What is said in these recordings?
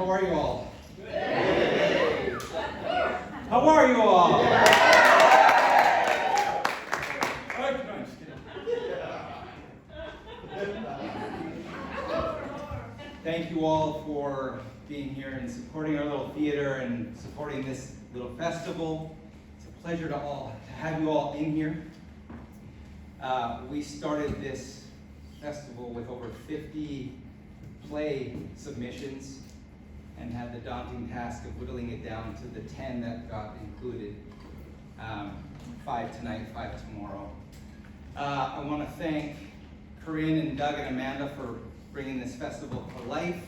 How are you all? Good. How are you all? Thank you all for being here and supporting our little theater and supporting this little festival. It's a pleasure to have you all in here. We started this festival with over 50 play submissions and had the daunting task of whittling it down to the 10 that got included. 5 tonight, 5 tomorrow. I want to thank Corinne and Doug and Amanda for bringing this festival to life.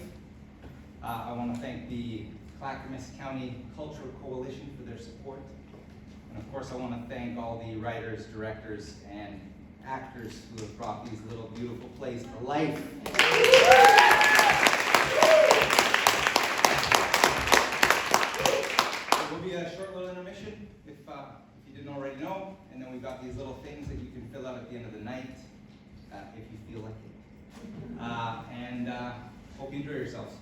I want to thank the Clackamas County Cultural Coalition for their support. And of course, I want to thank all the writers, directors, and actors who have brought these little beautiful plays to life. There will be a short little intermission if you didn't already know, and then we've got these little things that you can fill out at the end of the night if you feel like it. And hope you enjoy yourselves.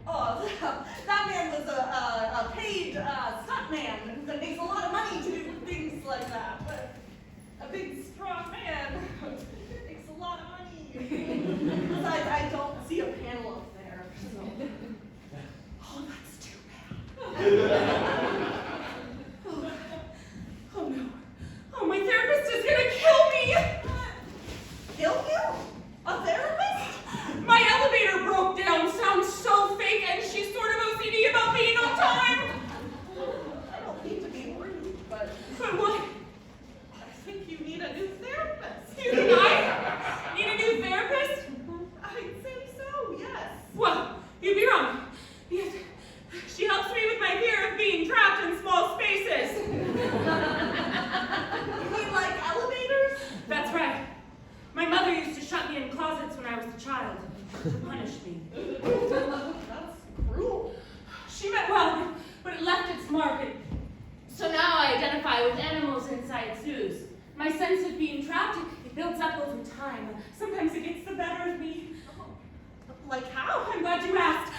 Oh, trapped, it builds up over time. Sometimes it gets the better of me. Oh, like how? I'm glad you asked.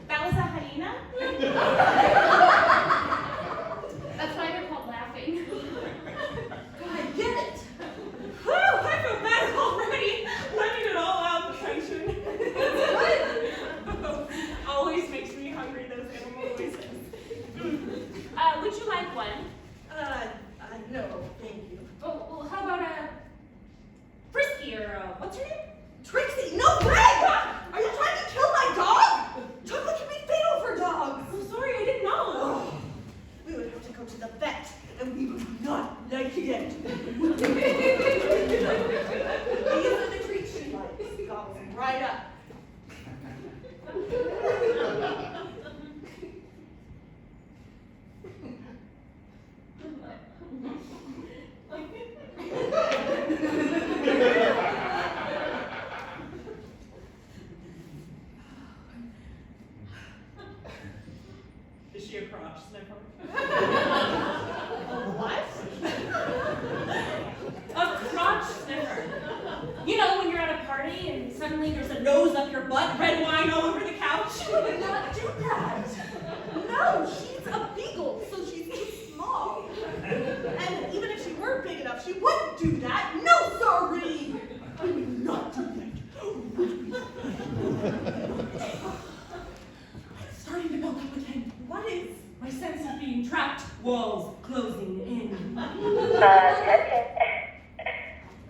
That was a hyena? That's why they're called laughing. I get it. Whew, I feel better already. Letting it all out, the tension. Always makes me hungry, those animal voices. Would you like one? No, thank you. Oh, well, how about a Frisky or what's her name? Trixie, no way! Are you trying to kill my dog? Chocolate can be fatal for dogs. I'm sorry, I didn't know. Oh, we would have to go to the vet, and we would not like it. These are the treats she likes. Gobbles them right up. Is she a crotch sniffer? What? A crotch sniffer. You know, when you're at a party and suddenly there's a nose up your butt, red wine all over the couch. She would not do that. No, she's a beagle, so she's too small. And even if she were big enough, she wouldn't do that. No, sorry. I would not do that. I'm starting to build up again. What is? My sense of being trapped, walls closing in. Attention.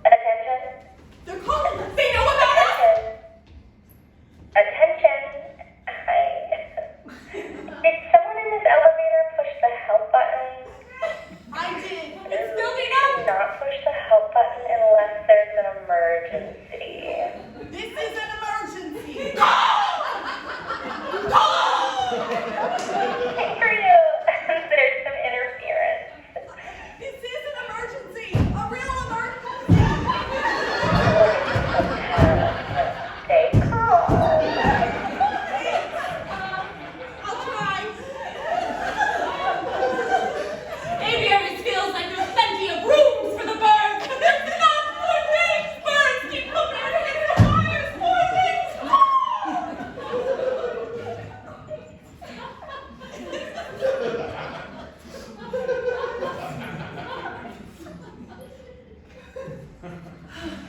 Attention. They're calling us. They know about us! Attention. Hi. Did someone in this elevator push the help button? I did. It's building Do up! not push the help button unless there's an emergency. This is an emergency. Hey, for you. There's some interference. This is an emergency. A real emergency. Stay calm. I'll try. Maybe it feels like there's plenty of rooms for the birds, but there's not more things! Birds keep coming in against the wires! More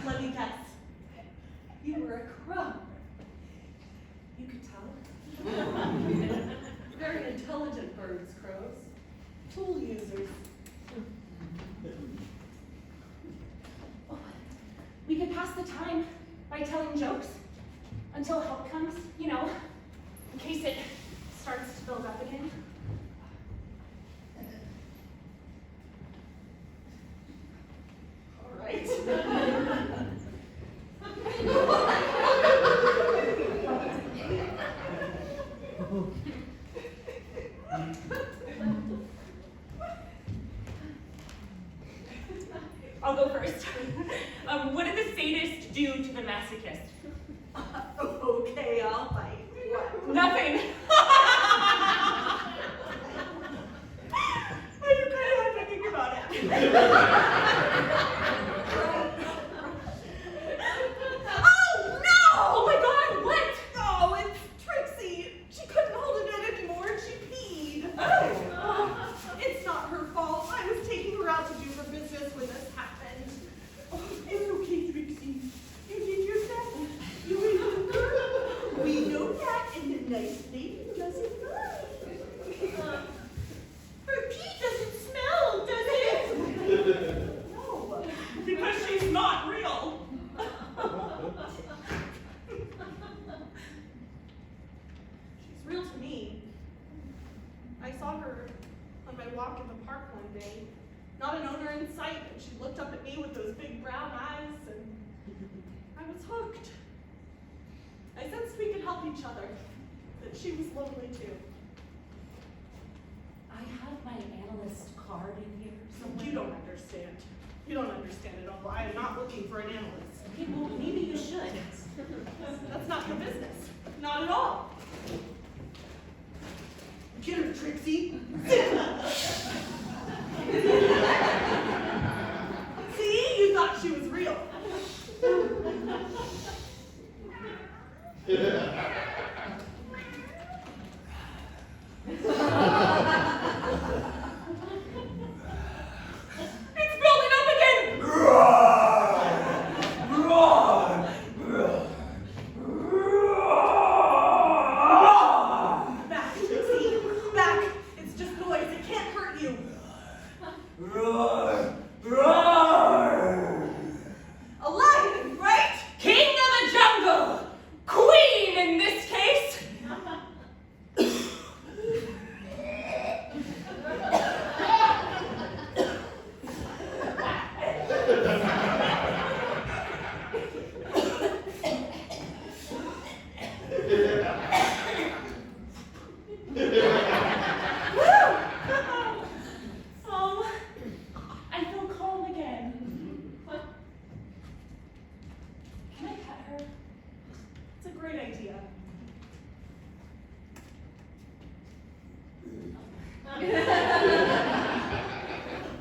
Let me guess. You were a crow. You could tell. Very intelligent birds, crows. Tool users. We could pass the time by telling jokes until help comes, you know, in case it starts to build up again. All right. I'll go first. What did the sadist do to the masochist? Okay, I'll bite. What? Nothing. You kind of have to think about it. Oh, no! Oh my God, what? Oh, it's Trixie. She couldn't hold it in anymore and she peed. Oh, it's not her fault. I was taking her out to do her business when this happened. Oh, it's okay, Trixie. You did your best. You remember? We know that, and the nice lady doesn't mind. Her pee doesn't smell, does it? No. Because she's not real. She's real to me. I saw her on my walk in the park one day. Not an owner in sight, and she looked up at me with those big brown eyes, and I was hooked. I sensed we could help each other, that she was lonely too. I have my analyst card in here somewhere. You don't understand. You don't understand at all. I am not looking for an analyst. Okay, well, maybe you should. That's not your business. Not at all. Get her, Trixie. See, you thought she was real. It's building up again! Back, Trixie. Back. It's just noise. It can't hurt you. A lion, right? King of the jungle! Queen in this case! I feel calm again. Can I pet her? It's a great idea.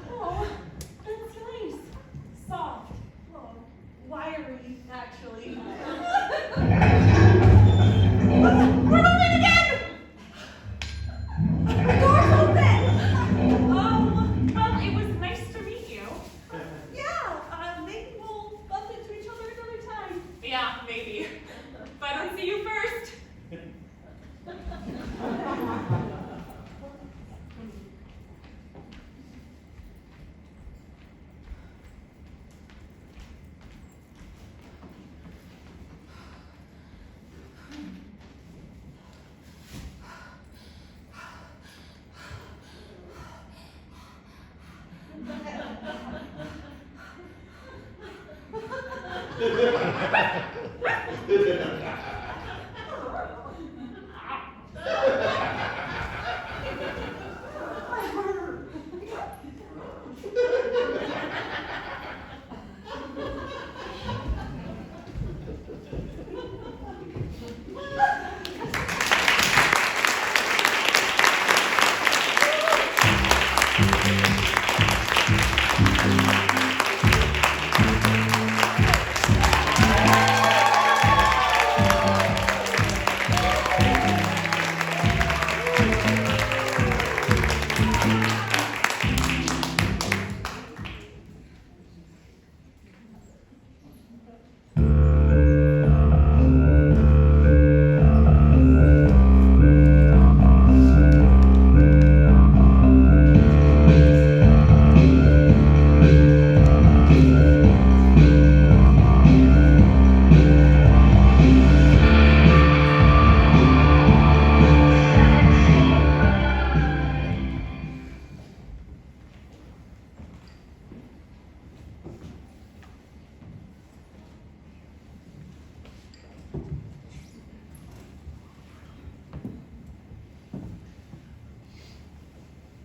Oh, that's nice. Soft. Oh, wiry, actually. We're moving again! The door's open! Well, it was nice to meet you. Yeah, maybe we'll bump into each other another time. Yeah, maybe. If I don't see you first.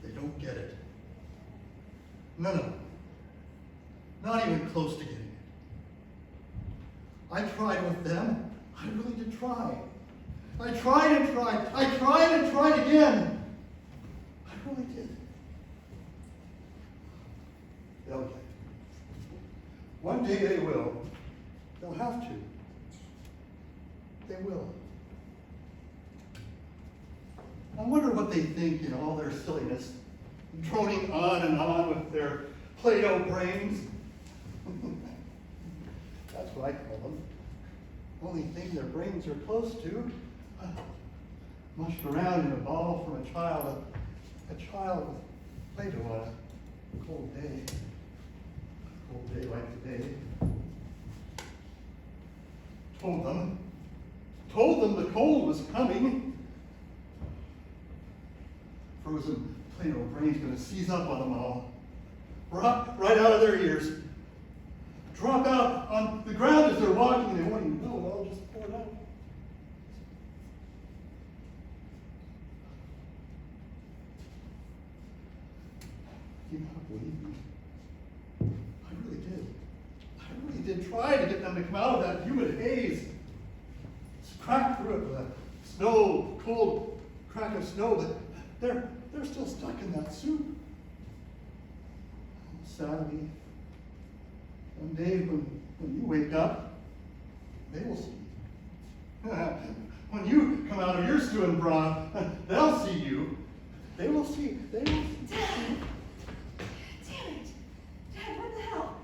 They don't get it. None of them. Not even close to getting it. I tried with them. I really did try. I tried and tried. I tried and tried again. I really did. They'll get it. One day they will. They'll have to. They will. I wonder what they think in all their silliness, droning on and on with their Play-Doh brains. That's what I call them. Only thing their brains are close to, mushed around in a ball from a child with Play-Doh on a cold day. A cold day like today. Told them the cold was coming. Frozen Play-Doh brain's gonna seize up on them all. Right out of their ears. Drop out on the ground as they're walking, and they won't even know it all just poured out. You not believe me? I really did. I really did try to get them to come out of that humid haze. cracked through it with a snow, cold crack of snow, but they're still stuck in that soup. Sadly, one day when you wake up, they will see you. When you come out of your stew and broth, they'll see you. They will see. Dad! Damn it! Dad, what the hell?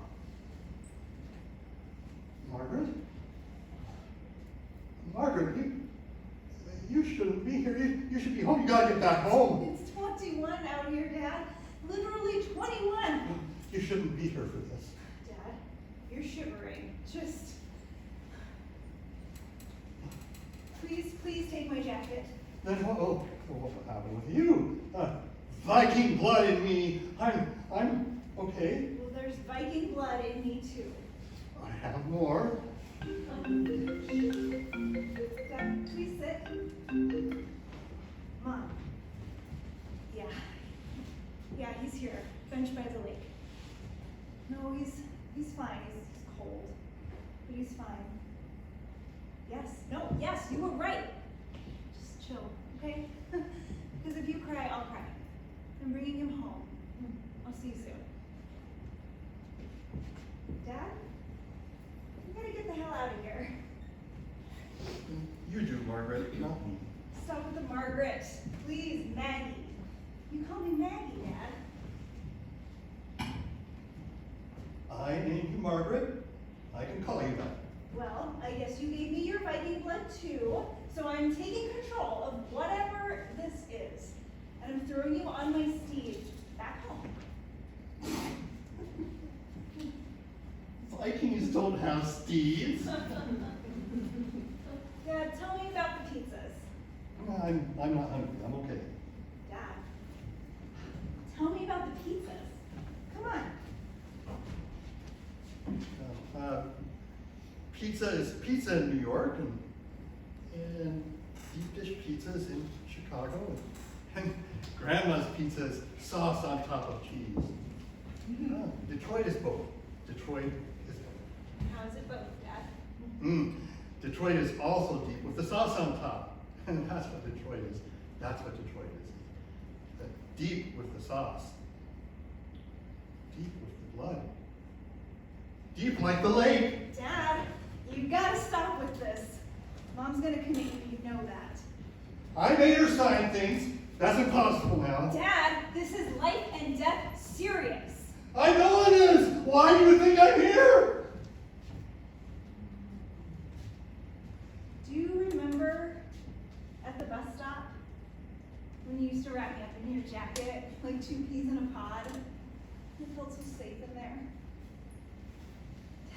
Margaret, you shouldn't be here. You should be home. You gotta get back home. It's 21 out here, Dad. Literally 21. You shouldn't be here for this. Dad, you're shivering. Just... Please take my jacket. Then what will happen with you? Viking blood in me. I'm okay. Well, there's Viking blood in me too. I have more. Dad, please sit. Mom. Yeah, he's here. Bench by the lake. No, he's fine. He's cold. But he's fine. Yes, you were right. Just chill, okay? Because if you cry, I'll cry. I'm bringing him home. I'll see you soon. Dad? We gotta get the hell out of here. You do, Margaret, not me. Stop with the Margaret. Please, Maggie. You call me Maggie, Dad. I named you Margaret. I can call you that. Well, I guess you gave me your Viking blood too, so I'm taking control of whatever this is. And I'm throwing you on my steed back home. Vikings don't have steeds. Dad, tell me about the pizzas. I'm not hungry. I'm okay. Dad, tell me about the pizzas. Come on. Pizza is pizza in New York, and deep dish pizzas in Chicago, and Grandma's pizza is sauce on top of cheese. Detroit is both. Detroit is both. How's it both, Dad? Detroit is also deep with the sauce on top, and that's what Detroit is. That's what Detroit is. Deep with the sauce. Deep with the blood. Deep like the lake. Dad, you gotta stop with this. Mom's gonna commit you, you know that. I made her sign things. That's impossible now. Dad, this is life and death serious. I know it is. Why do you think I'm here? Do you remember at the bus stop when you used to wrap me up in your jacket like 2 peas in a pod? It felt so safe in there.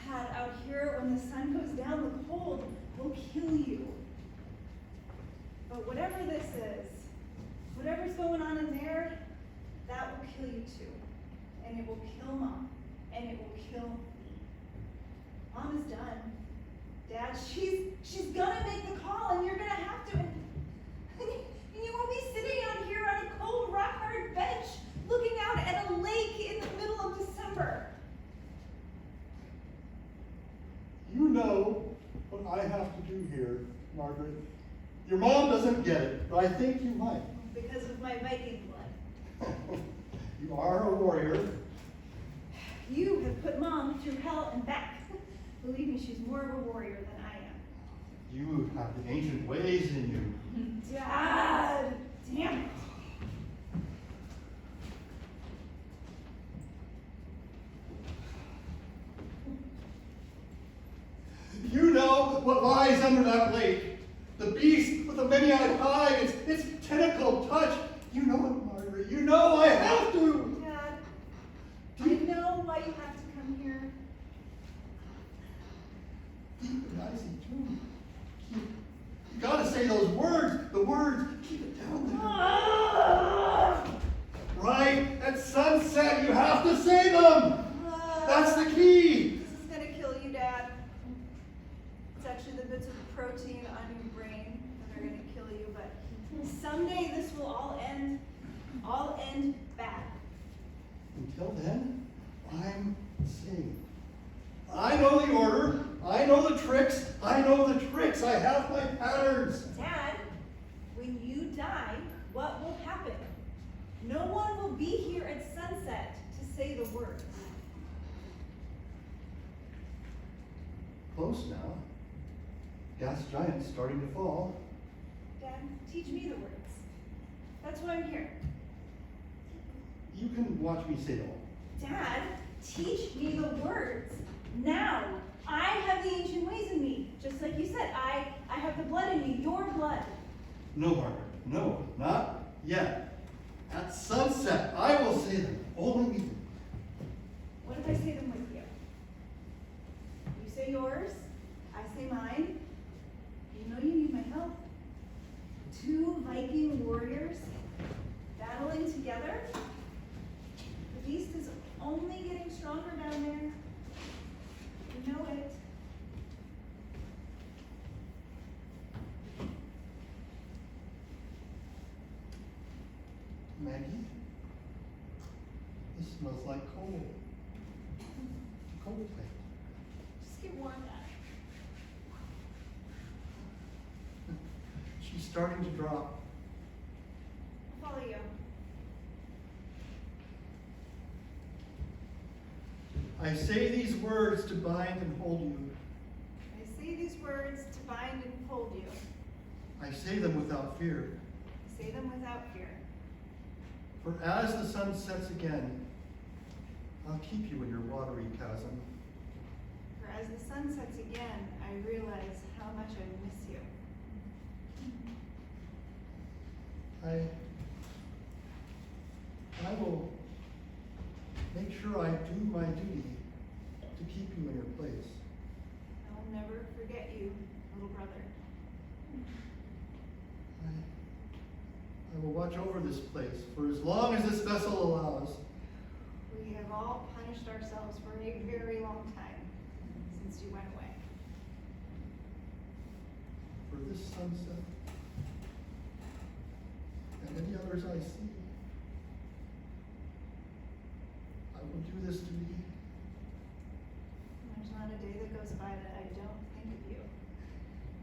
Dad, out here when the sun goes down, the cold will kill you. But whatever this is, whatever's going on in there, that will kill you too. And it will kill Mom. And it will kill me. Mom is done. Dad, she's gonna make the call and you're gonna have to. And you won't be sitting out here on a cold rock-hard bench looking out at a lake in the middle of December. You know what I have to do here, Margaret. Your mom doesn't get it, but I think you might. Because of my Viking blood. You are a warrior. You have put Mom through hell and back. Believe me, she's more of a warrior than I am. You have the ancient ways in you. Dad! Damn it. You know what lies under that lake. The beast with the many-eyed hide, its tentacle touch. You know it, Margaret. You know I have to. Dad, I know why you have to come here. Deep and icy too. You gotta say those words. The words. Keep it down there. Right? At sunset, you have to say them. That's the key. This is gonna kill you, Dad. It's actually the bits of protein on your brain that are gonna kill you, but someday this will all end bad. Until then, I'm safe. I know the order. I know the tricks. I know the tricks. I have my patterns. Dad, when you die, what will happen? No one will be here at sunset to say the words. Close now. Gas giant's starting to fall. Dad, teach me the words. That's why I'm here. You can watch me say them. Dad, teach me the words. Now, I have the ancient ways in me. Just like you said, I have the blood in me, your blood. No, Margaret. No, not yet. At sunset, I will say them. Only me. What if I say them with you? You say yours, I say mine. You know you need my help. 2 Viking warriors battling together. The beast is only getting stronger down there. You know it. Maggie, this smells like coal. Coal plate. Just get warm, Dad. She's starting to drop. I'll follow you. I say these words to bind and hold you. I say these words to bind and hold you. I say them without fear. I say them without fear. For as the sun sets again, I'll keep you in your watery chasm. For as the sun sets again, I realize how much I miss you. I will make sure I do my duty to keep you in your place. I will never forget you, little brother. I will watch over this place for as long as this vessel allows. We have all punished ourselves for a very long time since you went away. For this sunset and any others I see, I will do this duty. There's not a day that goes by that I don't think of you.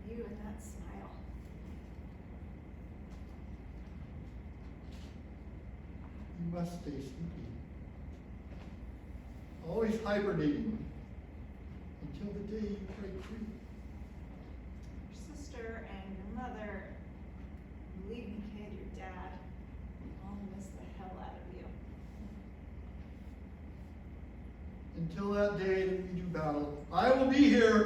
You and that smile. You must stay sleepy. Always hibernating until the day you break free. Your sister and your mother. Believe me, kid, your dad. I'll miss the hell out of you. Until that day that we do battle, I will be here,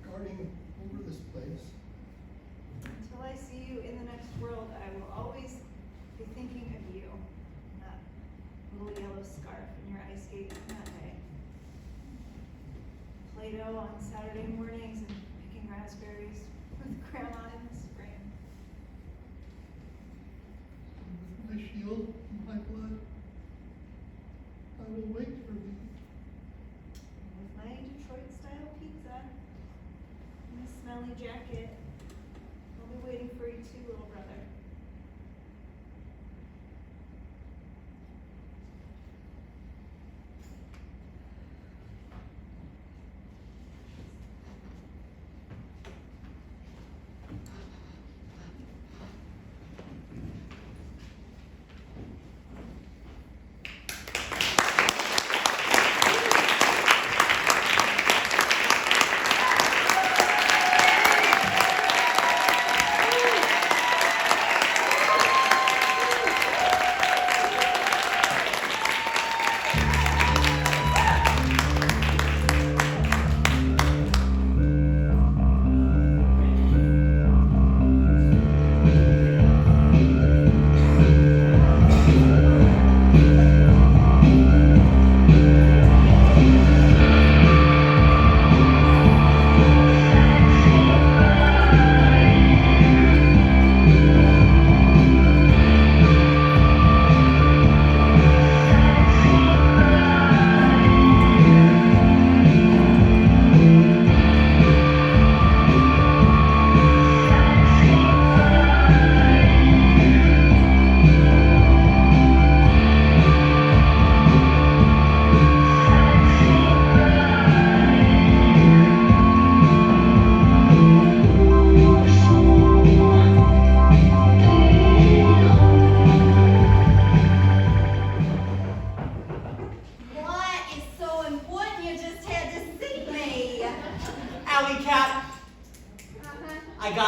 guarding over this place. Until I see you in the next world, I will always be thinking of you. That little yellow scarf in your ice skating that day. Play-Doh on Saturday mornings and picking raspberries with Grandma in the spring. With my shield and my blood, I will wait for thee. With my Detroit-style pizza and a smelly jacket, I'll be waiting for you too, little brother.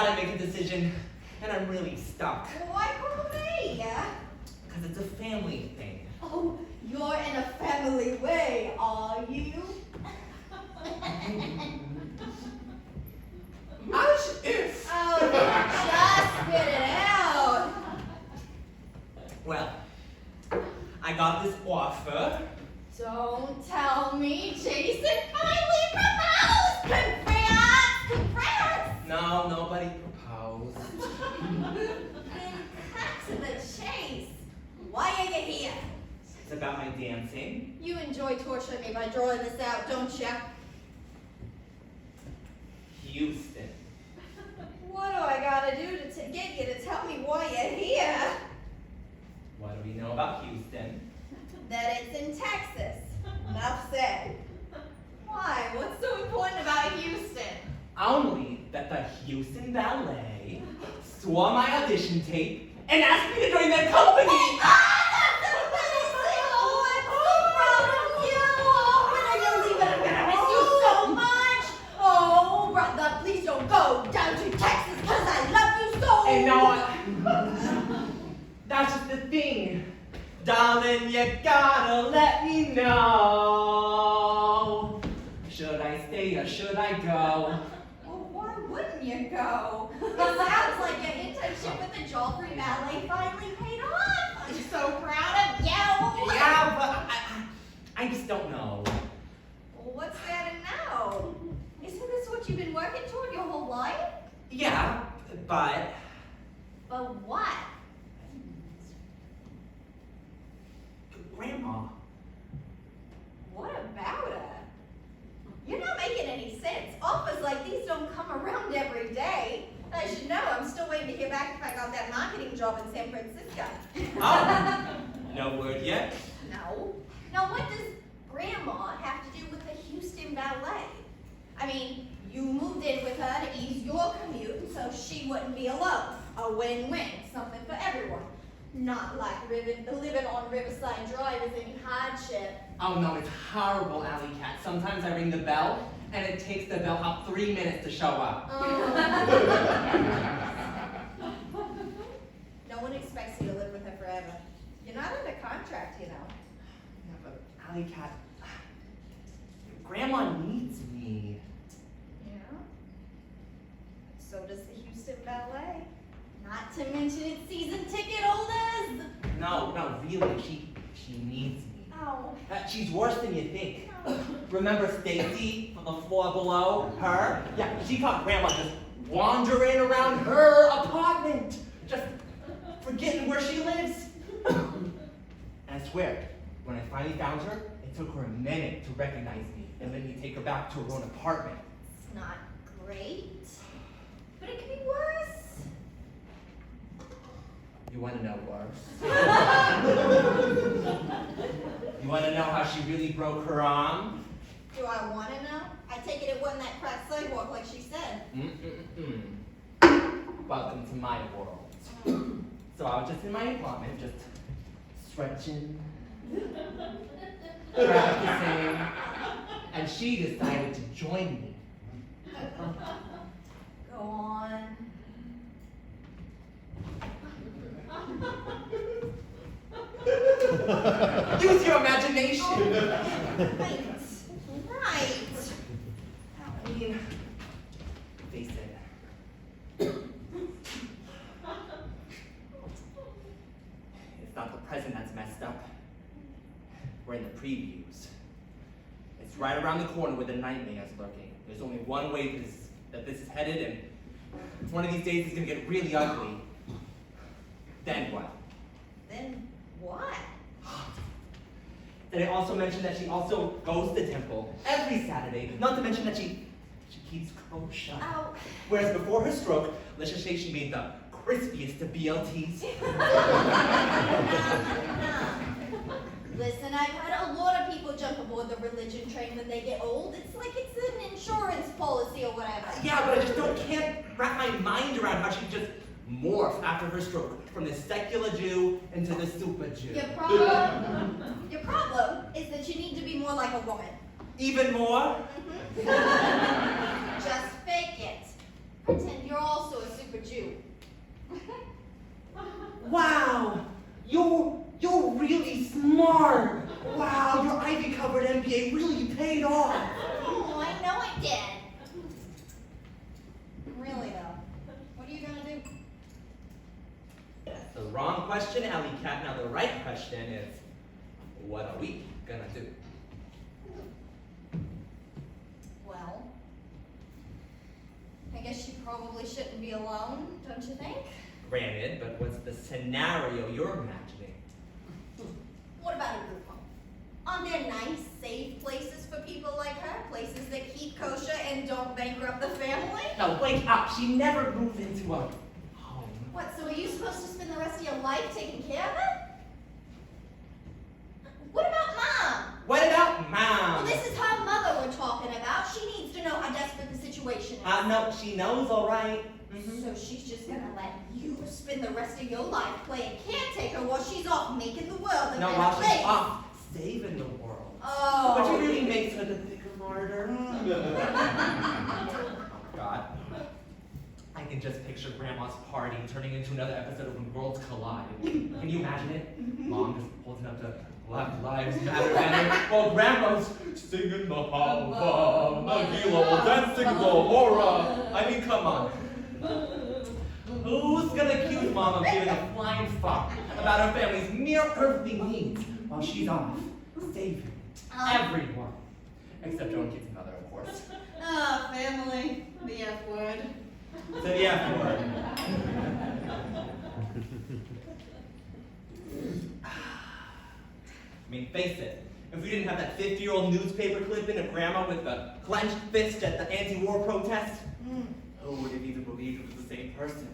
gotta make a decision, and I'm really stuck. Why call me? Because it's a family thing. Oh, you're in a family way, are you? As if. Oh, just spit it out. Well, I got this offer. Don't tell me Jason finally proposed! Congrats! No, nobody proposed. Then cut to the chase. Why are you here? It's about my dancing. You enjoy torturing me by drawing this out, don't you? Houston. What do I gotta do to get you to tell me why you're here? What do we know about Houston? That it's in Texas. Enough said. Why? What's so important about Houston? Only that the Houston Ballet saw my audition tape and asked me to join their company. Oh, that's amazing! Oh, I'm so proud of you! Oh, when are you leaving? I'm gonna miss you so much! Oh, brother, please don't go down to Texas because I love you so! And now that's just the thing. Darling, you gotta let me know. Should I stay or should I go? Well, why wouldn't you go? It sounds like your internship with the Joffrey Ballet finally paid off. I'm so proud of you. Yeah, but I just don't know. Well, what's there to know? Isn't this what you've been working toward your whole life? Yeah, but But what? Grandma. What about her? You're not making any sense. Offers like these don't come around every day. As you know, I'm still waiting to hear back if I got that marketing job in San Francisco. Oh, no word yet. No. Now, what does Grandma have to do with the Houston Ballet? I mean, you moved in with her to ease your commute so she wouldn't be alone. A win-win, something for everyone. Not like living on Riverside Drive is any hardship. Oh no, it's horrible, Alley Cat. Sometimes I ring the bell, and it takes the bellhop 3 minutes to show up. No one expects you to live with her forever. You're not under contract, you know. Yeah, but Alley Cat, Grandma needs me. Yeah. So does the Houston Ballet. Not to mention its season ticket holders. No, really, she needs me. Oh. She's worse than you think. Remember Stacy from the floor below? Her? Yeah, she caught Grandma just wandering around her apartment, just forgetting where she lives. And I swear, when I finally found her, it took her a minute to recognize me and let me take her back to her own apartment. It's not great, but it could be worse. You want to know worse? You want to know how she really broke her arm? Do I want to know? I take it it wasn't that cracked sidewalk like she said. Welcome to my world. So I was just in my apartment, just stretching, practicing, and she decided to join me. Go on. Use your imagination. Right. I mean, face it. It's not the present that's messed up. We're in the previews. It's right around the corner where the nightmare's lurking. There's only one way that this is headed, and one of these days it's gonna get really ugly. Then what? Then what? Did I also mention that she also goes to temple every Saturday? Not to mention that she keeps kosher. Oh. Whereas before her stroke, let's just say she made the crispiest of BLTs. Listen, I've heard a lot of people jump aboard the religion train when they get old. It's like it's an insurance policy or whatever. Yeah, but I just can't wrap my mind around how she just morphed after her stroke from the secular Jew into the super Jew. Your problem is that you need to be more like a woman. Even more? Just fake it. Pretend you're also a super Jew. Wow, you're really smart. Wow, your ivy-covered MBA really paid off. Oh, I know it did. Really though, what are you gonna do? That's the wrong question, Alley Cat. Now the right question is, what are we gonna do? Well, I guess you probably shouldn't be alone, don't you think? Granted, but what's the scenario you're imagining? What about a group home? Aren't there nice, safe places for people like her? Places that keep kosher and don't bankrupt the family? Now wake up, she never moved into a home. What, so are you supposed to spend the rest of your life taking care of it? What about Mom? What about Well, Mom? this is her mother we're talking about. She needs to know how desperate the situation is. No, she knows, all right. So she's just gonna let you spend the rest of your life playing caretaker while she's off making the world a No, better while place. she's off saving the world. Oh. But she really makes her the bigger martyr. Oh, God. I can just picture Grandma's party turning into another episode of When Worlds Collide. Can you imagine it? Mom just holding up the Black Lives Matter banner while Grandma's singing the Hava, Nagila, dancing the Hora. I mean, come on. Who's gonna accuse Mom of giving a flying fuck about her family's mere earthly needs while she's off saving everyone? Except her own kids and mother, of course. Ah, family. The F word. To the F word. I mean, face it. If we didn't have that 50-year-old newspaper clipping of Grandma with the clenched fist at the anti-war protest, who would have even believed it was the same person?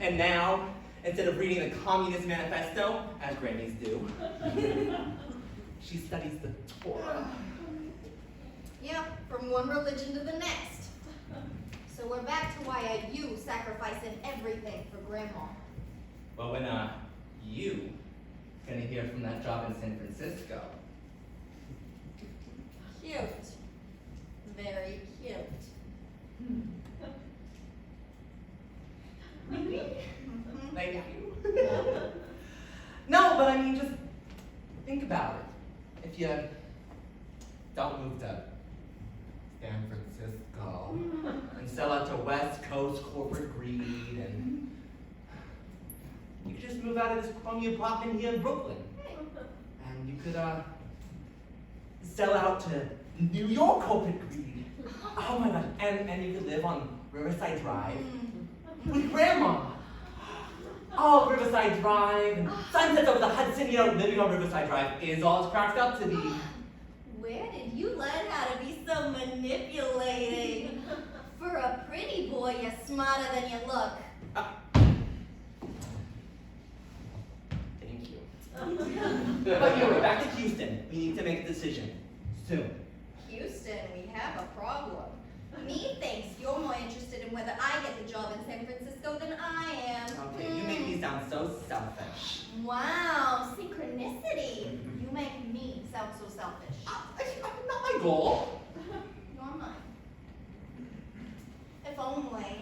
And now, instead of reading the Communist Manifesto, as Grammys do, she studies the Torah. Yep, from one religion to the next. So we're back to why are you sacrificing everything for Grandma? Well, when you gonna hear from that job in San Francisco? Cute. Very cute. Thank you. No, but I mean, just think about it. If you don't move to San Francisco and sell out to West Coast corporate greed, and you could just move out of this crummy apartment here in Brooklyn, and you could sell out to New York corporate greed. Oh my God! And you could live on Riverside Drive with Grandma. Oh, Riverside Drive, and sunsets over the Hudson, you know, living on Riverside Drive is all it's cracked up to be. Where did you learn how to be so manipulating? For a pretty boy, you're smarter than you look. Thank you. But anyway, back to Houston. We need to make a decision. Soon. Houston, we have a problem. Me thinks you're more interested in whether I get the job in San Francisco than I am. Okay, you make me sound so selfish. Wow, synchronicity. You make me sound so selfish. Not my goal. Nor mine. If only.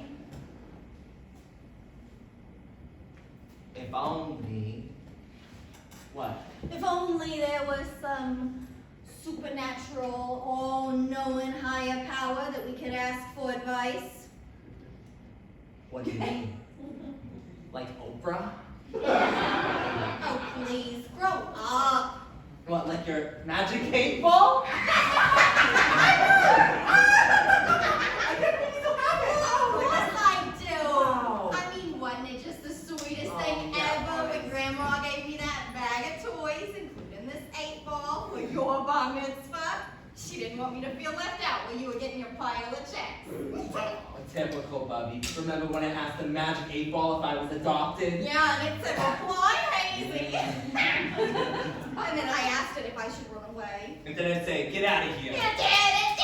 If only. What? If only there was some supernatural, all-knowing higher power that we could ask for advice. What do you mean? Like Oprah? Oh, please, grow up. What, like your magic 8-ball? I can't believe you still have it. Of course I do. Wow. I mean, wasn't it just the sweetest Oh, thing yeah. ever when Grandma gave me that bag of toys, including this 8-ball for your bar mitzvah? She didn't want me to feel left out when you were getting your pile of checks. Typical Bubby. Remember when I asked the magic 8-ball if I was adopted? Yeah, and it said, apply Hazy. And then I asked it if I should run away. And then I'd say, get out of here. You did it,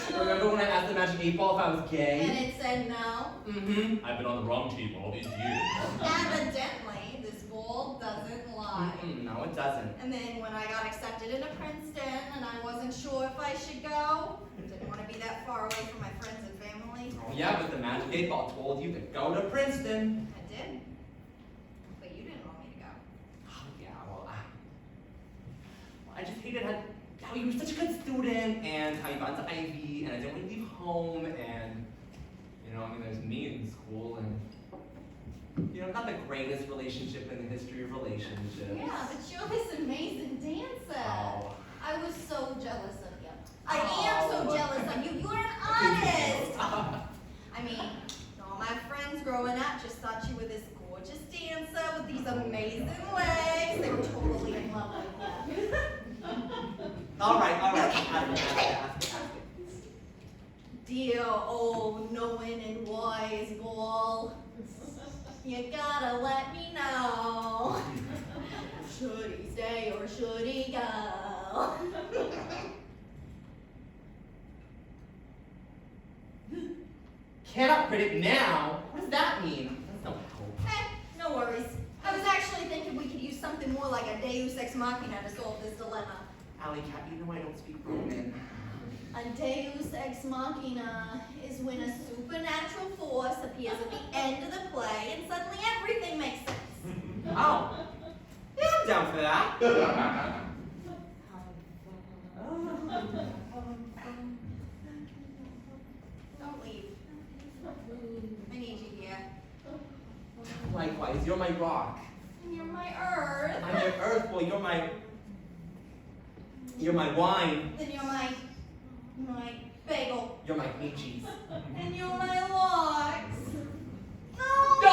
did. Remember when I asked the magic 8-ball if I was And gay? it said no. Mm-hmm. I've been on the wrong team all these years. Evidently, this ball doesn't lie. No, it doesn't. And then when I got accepted into Princeton and I wasn't sure if I should go, didn't want to be that far away from my friends and family. Oh yeah, but the magic 8-ball told you to go to Princeton. I did. But you didn't want me to go. Oh yeah, well, I just hated how you were such a good student and how you got into Ivy and I didn't want to leave home and, there's me in school and, not the greatest relationship in the history of relationships. Yeah, but you're this amazing dancer. Oh. I was so jealous of you. I am so jealous of you. You're an artist. I mean, all my friends growing up just thought you were this gorgeous dancer with these amazing legs. They were totally in love with you. All right. Ask it. Dear old knowing and wise ball, you gotta let me know. Should he stay or should he go? Cannot quit it now? What does that mean? That's no help. Hey, no worries. I was actually thinking we could use something more like a Deus Ex Machina to solve this dilemma. Alley Cat, you know I don't speak Roman. A Deus Ex Machina is when a supernatural force appears at the end of the play and suddenly everything makes sense. Oh. Yeah, I'm down for that. Don't leave. I need you here. Likewise, you're my rock. And you're my earth. I'm your earth, well, you're my wine. Then you're my bagel. You're my cream cheese. And you're my logs. No!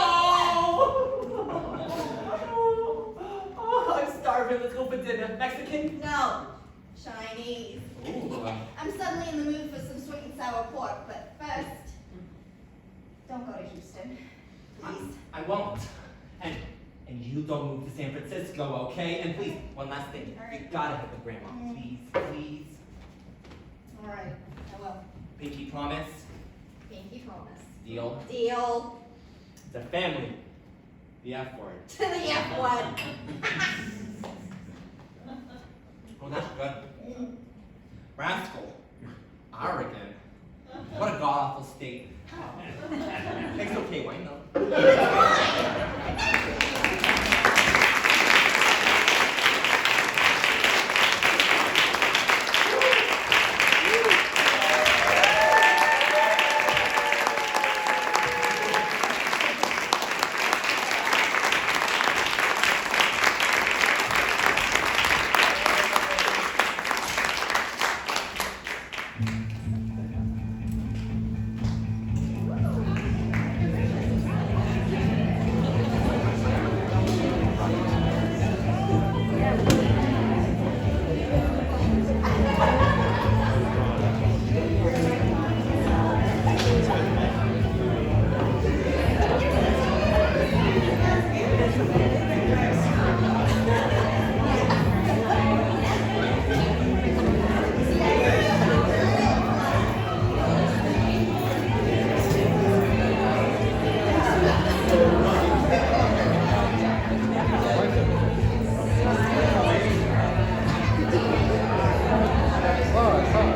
Oh, I'm starving. Let's go for dinner. Mexican? No. Chinese. Ooh. I'm suddenly in the mood for some sweet and sour pork, but first, don't go to Houston. Please. I won't. And you don't move to San Francisco, okay? And please, one last thing. All right. You gotta hit the grandma. Please. All right, I will. Pinky promise. Pinky promise. Deal. Deal. The family. The F word. To the F word. Oh, that's good. Rascal. Arrogant. What a god-awful state. It's okay, why not? It's fine.